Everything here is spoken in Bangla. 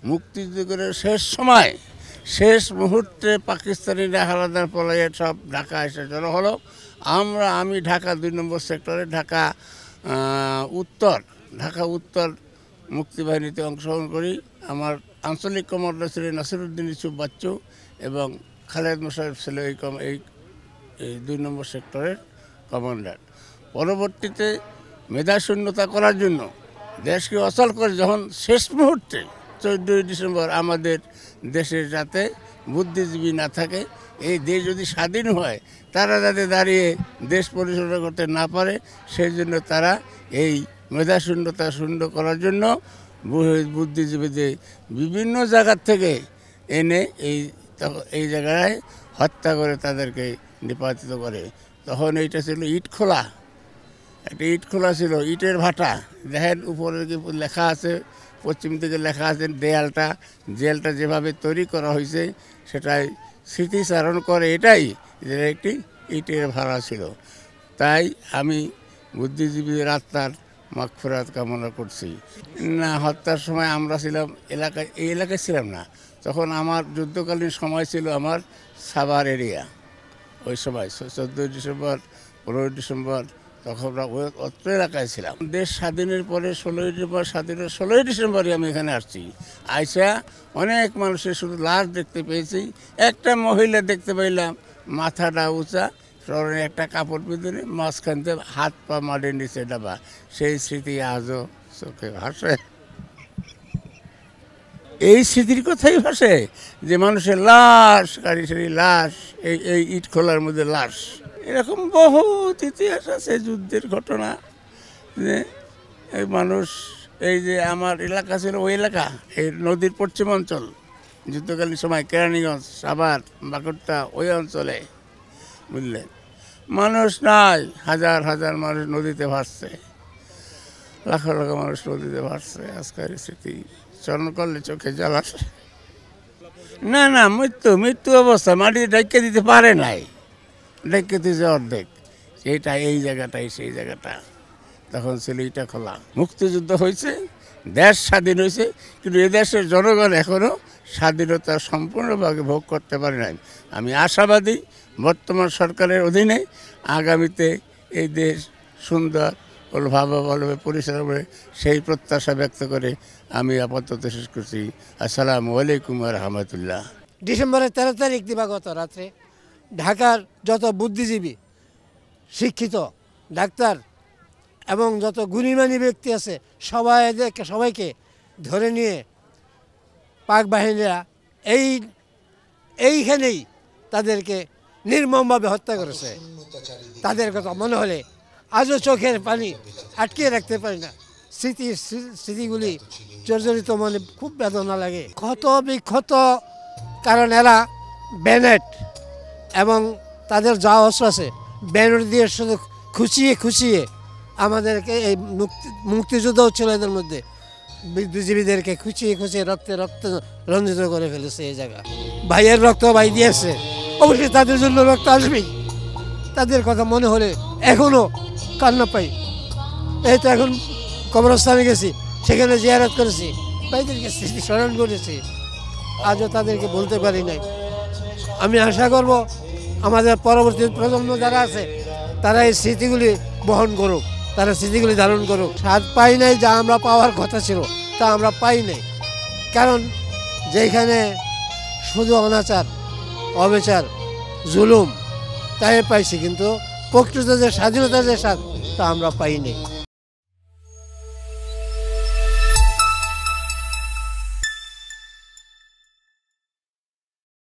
মুক্তিযুদ্ধের শেষ সময় শেষ মুহূর্তে পাকিস্তানিরা হানাদার পলাইয়ে সব ঢাকা এসে জড়ো হলো। আমি ঢাকা 2 নম্বর সেক্টরে ঢাকা উত্তর মুক্তিবাহিনীতে অংশগ্রহণ করি। আমার আঞ্চলিক কমান্ডার ছিলেন নাসিরউদ্দিন ইউসুফ বাচ্চু এবং খালেদ মোশাররফ ছিল এই 2 নম্বর সেক্টরের কমান্ডার। পরবর্তীতে মেধাশূন্যতা করার জন্য দেশকে অচল করে যখন শেষ মুহূর্তে 14ই ডিসেম্বর আমাদের দেশে যাতে বুদ্ধিজীবী না থাকে, এই দেশ যদি স্বাধীন হয় তারা যাতে দাঁড়িয়ে দেশ পরিচালনা করতে না পারে, সেই জন্য তারা এই মেধাশূন্যতা শূন্য করার জন্য বুদ্ধিজীবীদের বিভিন্ন জায়গার থেকে এনে এই জায়গায় হত্যা করে তাদেরকে নিপাতিত করে। তখন এইটা ছিল ইটখোলা, একটা ইটখোলা ছিল, ইটের ভাটা। দেখেন উপরে লেখা আছে, পশ্চিম দিকে লেখা আছে জেলটা যেভাবে তৈরি করা হয়েছে সেটাই স্মৃতিচারণ করে, এটাই যে একটি ইটের ভাড়া ছিল। তাই আমি বুদ্ধিজীবীদের আত্মার মাগফিরাত কামনা করছি। না, হত্যার সময় আমরা ছিলাম এই এলাকায় ছিলাম না। তখন আমার যুদ্ধকালীন সময় ছিল আমার সাভার এরিয়া। ওই সময় 14ই ডিসেম্বর 15ই ডিসেম্বর তখন আমরা অত্র এলাকায় ছিলাম। দেশ স্বাধীনের পরে 16ই ডিসেম্বরে আমি এখানে আসছি। আইসা অনেক মানুষের শুধু লাশ দেখতে পেয়েছি। একটা মহিলা দেখতে পাইলাম, মাথাটা উঁচা, পরনে একটা কাপড় ভিতরে, মাঝখানতে হাত পা মাটির নিচে ডাবা। সেই স্মৃতি আজও চোখে ভাসে। এই স্মৃতির কথাই ভাসে যে মানুষের লাশ, গাড়ি সারি লাশ, এই ইট খোলার মধ্যে লাশ। এরকম বহুত ইতিহাস আছে যুদ্ধের ঘটনা। যে এই মানুষ, এই যে আমার এলাকা ছিল ওই এলাকা, এই নদীর পশ্চিম অঞ্চল, যুদ্ধকালীন সময় কেরানীগঞ্জ, সাভার, বাঁকুড়া, ওই অঞ্চলে বুঝলেন মানুষ নাই, হাজার হাজার মানুষ নদীতে ভাসছে, লাখ লাখ মানুষ নদীতে ভাসছে। আজকের স্মৃতি স্মরণ করলে চোখে জল আসে। না, মৃত্যু অবস্থা মাটিতে ঢেকে দিতে পারে নাই, ঢেকে দিয়েছে অর্ধেক। এই জায়গাটাই সেই জায়গাটা তখন ছিল ইটা খোলা। মুক্তিযুদ্ধ হয়েছে, দেশ স্বাধীন হয়েছে, কিন্তু এ দেশের জনগণ এখনও স্বাধীনতা সম্পূর্ণভাবে ভোগ করতে পারে নাই। আমি আশাবাদী বর্তমান সরকারের অধীনে আগামীতে এই দেশ সুন্দর ও ভালোভাবে পরিচালনা করে, সেই প্রত্যাশা ব্যক্ত করে আমি আপাতত শেষ করছি। আসসালামু আলাইকুম ওয়া রাহমাতুল্লাহ। ডিসেম্বরের 13 তারিখ দিবাগত রাত্রে ঢাকার যত বুদ্ধিজীবী, শিক্ষিত, ডাক্তার এবং যত গুণীমানী ব্যক্তি আছে সবাইকে ধরে নিয়ে পাক বাহিনীরা এইখানেই তাদেরকে নির্মমভাবে হত্যা করেছে। তাদের কথা মনে হলে আজও চোখের পানি আটকিয়ে রাখতে পারি না। স্মৃতিগুলি জর্জরিত মনে খুব বেদনা লাগে। ক্ষত বিক্ষত, কারণ এরা ব্যানেট এবং তাদের যা অস্ত্র আছে ব্যানেট দিয়ে শুধু খুঁচিয়ে আমাদেরকে এই মুক্তিযুদ্ধ ছিল এদের মধ্যে, বুদ্ধিজীবীদেরকে খুঁচিয়ে রক্তে রঞ্জিত করে ফেলেছে। এই জায়গা ভাইয়ের রক্ত ভাই দিয়েছে, অবশ্যই তাদের জন্য রক্ত আসবেই। তাদের কথা মনে হলে এখনও কান্না পাই। এই তো এখন কবরস্থানে গেছি, সেখানে জিয়ারত করেছি, ভাইদেরকে স্মৃতি স্মরণ করেছি, আজও তাদেরকে বলতে পারি নাই। আমি আশা করব আমাদের পরবর্তী প্রজন্ম যারা আছে তারা এই স্মৃতিগুলি বহন করুক, তারা স্মৃতিগুলি ধারণ করুক। স্বাদ পাই নাই, যা আমরা পাওয়ার কথা ছিল তা আমরা পাই নাই। কারণ যেখানে শুধু অনাচার, অবিচার, জুলুম তাই পাইছি, কিন্তু প্রকৃত যে স্বাধীনতার যে স্বাদ তা আমরা পাই নাই।